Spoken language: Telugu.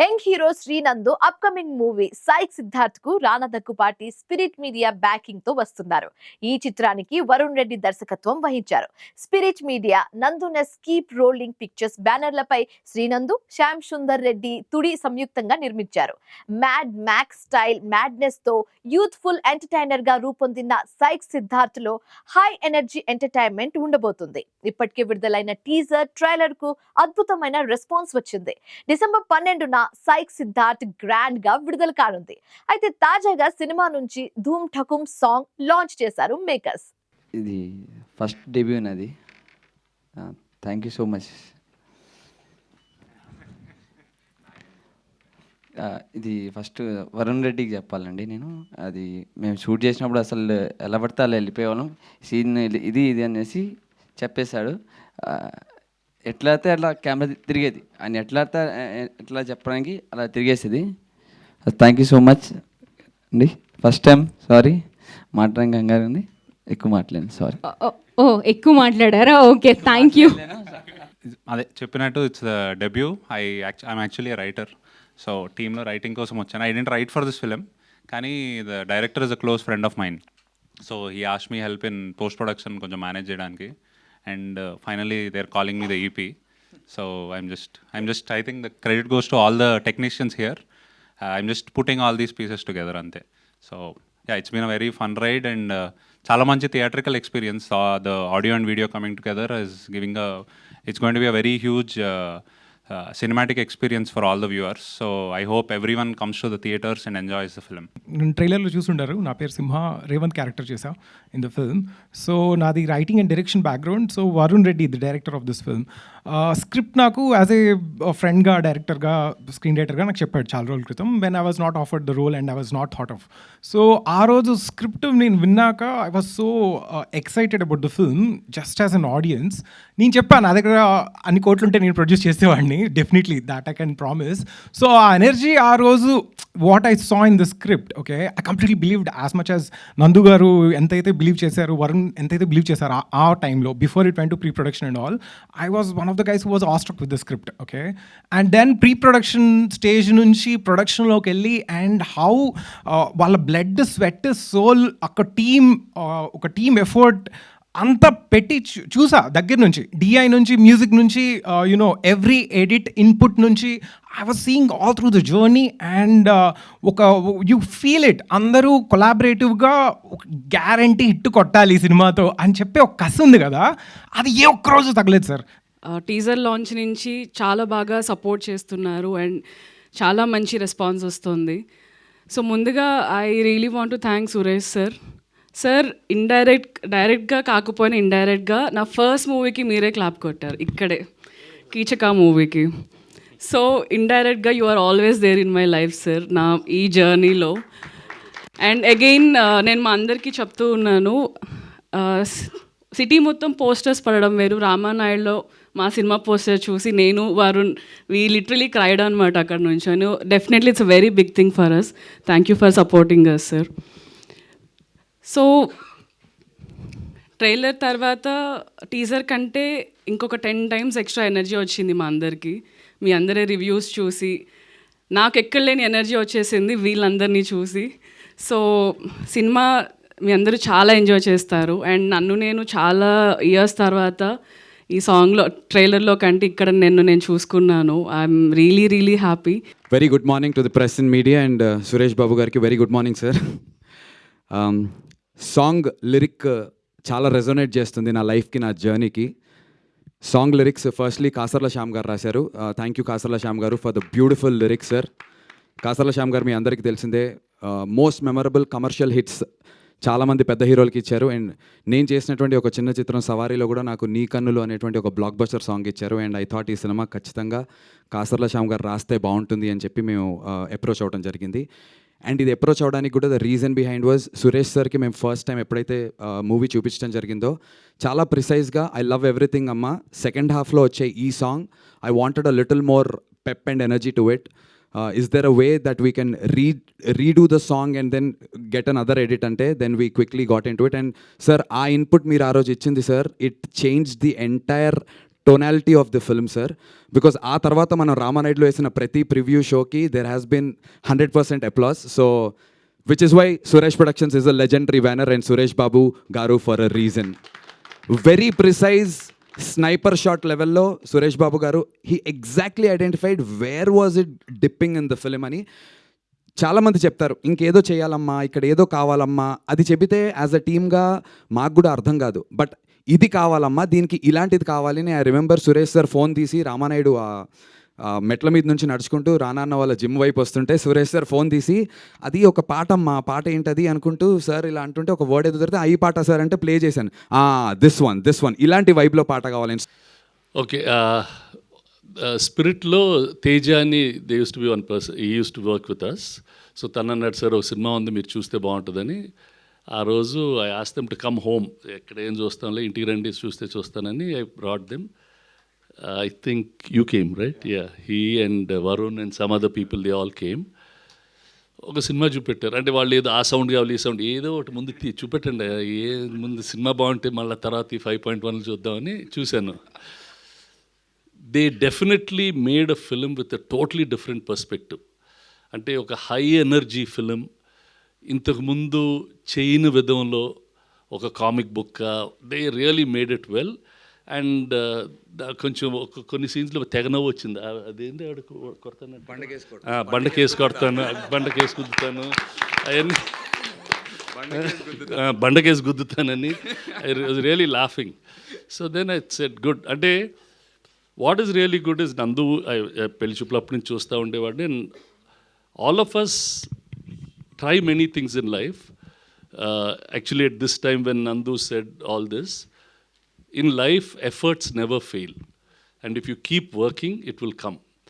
Young hero Sreenandu upcoming movie Psych Siddharth కు Rana Daggubati Spirit Media backing తో వస్తున్నారు. ఈ చిత్రానికి వరుణ్ రెడ్డి దర్శకత్వం వహించారు. స్పిరిట్ మీడియా, నందునెస్ కీప్ రోలింగ్ పిక్చర్స్ బ్యానర్లపై శ్రీనందు, శ్యామ్ సుందర్ రెడ్డి తుడి సంయుక్తంగా నిర్మించారు. మ్యాడ్ మ్యాక్స్ స్టైల్ మ్యాడ్నెస్ తో యూత్ఫుల్ ఎంటర్టైనర్ గా రూపొందిన సైక్ సిద్ధార్థ్ లో హై ఎనర్జీ ఎంటర్టైన్మెంట్ ఉండబోతుంది. ఇప్పటికే విడుదలైన టీజర్, ట్రైలర్ కు అద్భుతమైన రెస్పాన్స్ వచ్చింది. డిసెంబర్ 12న సైక్ సిద్ధార్థ్ గ్రాండ్ గా విడుదల కానుంది. అయితే తాజాగా సినిమా నుంచి ధూమ్ ఠకుమ్ సాంగ్ లాంచ్ చేశారు మేకర్స్. ఇది ఫస్ట్ డెబ్యూ నాది. Thank you so much. ఇది ఫస్ట్ వరుణ్ రెడ్డికి చెప్పాలండి. నేను అది మేము షూట్ చేసినప్పుడు అసలు ఎలా పడితే అలా వెళ్ళిపోయేవాళ్ళం. సీన్ ఇది ఇది అనేసి చెప్పేశాడు. ఎట్లా అయితే అట్లా కెమెరా తిరిగేది, ఆయన ఎట్లా చెప్పడానికి అలా తిరిగేసేది. థ్యాంక్ యూ సో మచ్ అండి. ఫస్ట్ టైం సారీ మాట్లాడడం కంగారు ఉంది, ఎక్కువ మాట్లాడాను, సారీ. ఓ ఎక్కువ మాట్లాడారా? Okay, thank you. అదే చెప్పినట్టు it's debut. I'm actually writer. So టీంలో రైటింగ్ కోసం వచ్చాను. I didn't write for this film, కానీ the director is a close friend of mine. So he asked me help in post production కొంచెం మేనేజ్ చేయడానికి. And finally they're calling me the EP. So I'm just I think the credit goes to all the technicians here. I'm just putting all these pieces together ante. So yeah, it's been a very fun ride and chala manchi theatrical experience. The audio and video coming together is it's going to be a very huge cinematic experience for all the viewers. So I hope everyone comes to the theaters and enjoys the film. ట్రైలర్లో చూసుంటారు, నా పేరు సింహ, రేవంత్ క్యారెక్టర్ చేశా ఇన్ ద ఫిల్మ్. సో నాది writing and direction background. So Varun Reddy the director of this film. Script నాకు యాజ్ ఏ ఫ్రెండ్గా, డైరెక్టర్గా, స్క్రీన్ రైటర్గా నాకు చెప్పాడు చాలా రోజుల క్రితం, when I was not offered the role and I was not thought of. So ఆ రోజు స్క్రిప్ట్ నేను విన్నాక I was so excited about the film just as an audience. నేను చెప్పాను నా దగ్గర అన్ని కోట్లుంటే నేను ప్రొడ్యూస్ చేసేవాడిని, definitely that I can promise. So ఆ ఎనర్జీ ఆ రోజు what I saw in the script, okay, I completely believed as much as నందు గారు ఎంతైతే బిలీవ్ చేశారు, వరుణ్ ఎంతైతే బిలీవ్ చేశారు ఆ టైంలో, before it went to pre production and all. I was one of the guys who was awestruck with the script, okay. And then pre production stage నుంచి ప్రొడక్షన్లోకి వెళ్ళి అండ్ హౌ వాళ్ళ బ్లడ్, స్వెట్, సోల్, ఒక టీమ్ ఎఫర్ట్ అంతా పెట్టి చూసా దగ్గర నుంచి, డిఐ నుంచి, మ్యూజిక్ నుంచి, యునో ఎవ్రీ ఎడిట్ ఇన్పుట్ నుంచి I was seeing all through the journey. And you feel it, అందరూ కొలాబరేటివ్గా గ్యారంటీ హిట్ కొట్టాలి ఈ సినిమాతో అని చెప్పి ఒక కసి ఉంది కదా, అది ఏ ఒక్కరోజు తగలేదు సార్. టీజర్ లాంచ్ నుంచి చాలా బాగా సపోర్ట్ చేస్తున్నారు అండ్ చాలా మంచి రెస్పాన్స్ వస్తుంది. సో ముందుగా I really want to thank Suresh sir. డైరెక్ట్గా కాకపోయినా ఇండైరెక్ట్గా నా ఫస్ట్ మూవీకి మీరే క్లాప్ కొట్టారు ఇక్కడే, కీచక మూవీకి. సో ఇండైరెక్ట్గా you are always there in my life sir, నా ఈ జర్నీలో. అండ్ అగైన్ నేను మా అందరికీ చెప్తూ ఉన్నాను, సిటీ మొత్తం పోస్టర్స్ పడడం వేరు, రామానాయుడులో మా సినిమా పోస్టర్ చూసి నేను వరుణ్ వీ లిటరలీ క్రైడ్ అనమాట అక్కడ నుంచి. Definitely it's a very big thing for us. Thank you for supporting us sir. So trailer తర్వాత టీజర్ కంటే ఇంకొక 10 times ఎక్స్ట్రా ఎనర్జీ వచ్చింది మా అందరికీ. మీ అందరి రివ్యూస్ చూసి నాకు ఎక్కడలేని ఎనర్జీ వచ్చేసింది వీళ్ళందరినీ చూసి. సో సినిమా మీ అందరూ చాలా ఎంజాయ్ చేస్తారు. అండ్ నేను చాలా ఇయర్స్ తర్వాత ఈ సాంగ్లో, ట్రైలర్లో కంటే ఇక్కడ నేను చూసుకున్నాను. I'm really happy. Very good morning to the press and media and Suresh Babu గారికి very good morning sir. Song lyric చాలా రెజొనేట్ చేస్తుంది నా లైఫ్కి, నా జర్నీకి. Song lyrics firstly Kasarla Shyam garu రాశారు. Thank you Kasarla Shyam garu for the beautiful lyrics sir. Kasarla Shyam garu మీ అందరికీ తెలిసిందే, మోస్ట్ మెమరబుల్ కమర్షియల్ హిట్స్ చాలామంది పెద్ద హీరోలకి ఇచ్చారు. అండ్ నేను చేసినటువంటి ఒక చిన్న చిత్రం సవారీలో కూడా నాకు నీ కన్నులు అనేటువంటి ఒక బ్లాక్ బస్టర్ సాంగ్ ఇచ్చారు. అండ్ ఐ థాట్ ఈ సినిమా ఖచ్చితంగా కాసర్ల శ్యామ్ గారు రాస్తే బాగుంటుంది అని చెప్పి మేము అప్రోచ్ అవ్వడం జరిగింది. అండ్ ఇది అప్రోచ్ అవ్వడానికి కూడా the reason behind was Suresh సార్కి మేము ఫస్ట్ టైం ఎప్పుడైతే మూవీ చూపించడం జరిగిందో చాలా ప్రిసైజ్గా ఐ లవ్ ఎవ్రీథింగ్ అమ్మ, సెకండ్ హాఫ్లో వచ్చే ఈ song I wanted a little more pep and energy to it. Is there a way that we can redo the song and then get another edit ante? Then we quickly got into it. And sir, our input meer aa roju ichindi sir, it changed the entire tonality of the film sir. Because ఆ తర్వాత మనం రామానాయుడులో వేసిన ప్రతి ప్రివ్యూ షోకి there has been 100% applause. So which is why Suresh productions is a legendary banner and Suresh Babu garu for a reason. Very precise sniper shot లెవెల్లో Suresh Babu garu he exactly identified where was it dipping in the film అని. చాలామంది చెప్తారు ఇంకేదో చేయాలమ్మా, ఇక్కడ ఏదో కావాలమ్మా, అది చెబితే యాజ్ అ టీమ్గా మాకు కూడా అర్థం కాదు. బట్ ఇది కావాలమ్మా, దీనికి ఇలాంటిది కావాలి అని I remember Suresh sir phone తీసి రామానాయుడు మెట్ల మీద నుంచి నడుచుకుంటూ రానాన్న వాళ్ళ జిమ్ వైపు వస్తుంటే సురేష్ సార్ ఫోన్ తీసి అది ఒక పాట అమ్మా, పాట ఏంటది అనుకుంటూ సార్ ఇలా అంటుంటే ఒక వర్డ్ ఎదురు దొరికితే ఈ పాట సార్ అంటే ప్లే చేశాను. దిస్ వన్ ఇలాంటి వైబ్లో పాట కావాలని. ఓకే, స్పిరిట్లో తేజ అని they used to be one person, he used to work with us. So తను అన్నాడు సార్ ఒక సినిమా ఉంది మీరు చూస్తే బాగుంటుందని. ఆ రోజు I ask them to come home, ఎక్కడ ఏం చూస్తాంలే ఇంటికి రండి చూస్తానని I brought them. I think you came, right? Yeah, he and Varun and some other people, they all came. ఒక సినిమా చూపెట్టారు. అంటే వాళ్ళు ఏదో ఆ సౌండ్ కావాలి ఈ సౌండ్ ఏదో ఒకటి ముందు చూపెట్టండి, ఏ ముందు సినిమా బాగుంటే మళ్ళీ తర్వాత ఈ 5.1 చూద్దామని చూశాను. They definitely made a film with a totally different perspective. అంటే ఒక హై ఎనర్జీ ఫిలిం, ఇంతకుముందు చేయని విధంలో ఒక comic book, they really made it well. And కొంచెం కొన్ని సీన్స్లో తెగనవ్వు వచ్చింది. అదేంటి ఆవిడ కొడతాను, బండకేసి కొడతాను, బండకేసి గుద్దుతాను, అవన్నీ బండకేసి గుద్దుతానని I was really laughing. So then I said good. అంటే what is really good is Nandu పెళ్లి చూపులు అప్పటి నుంచి చూస్తూ ఉండేవాడిని. And all of us try many things in life. Actually at this time when Nandu said all this, in life efforts never fail, and if you keep working it will come.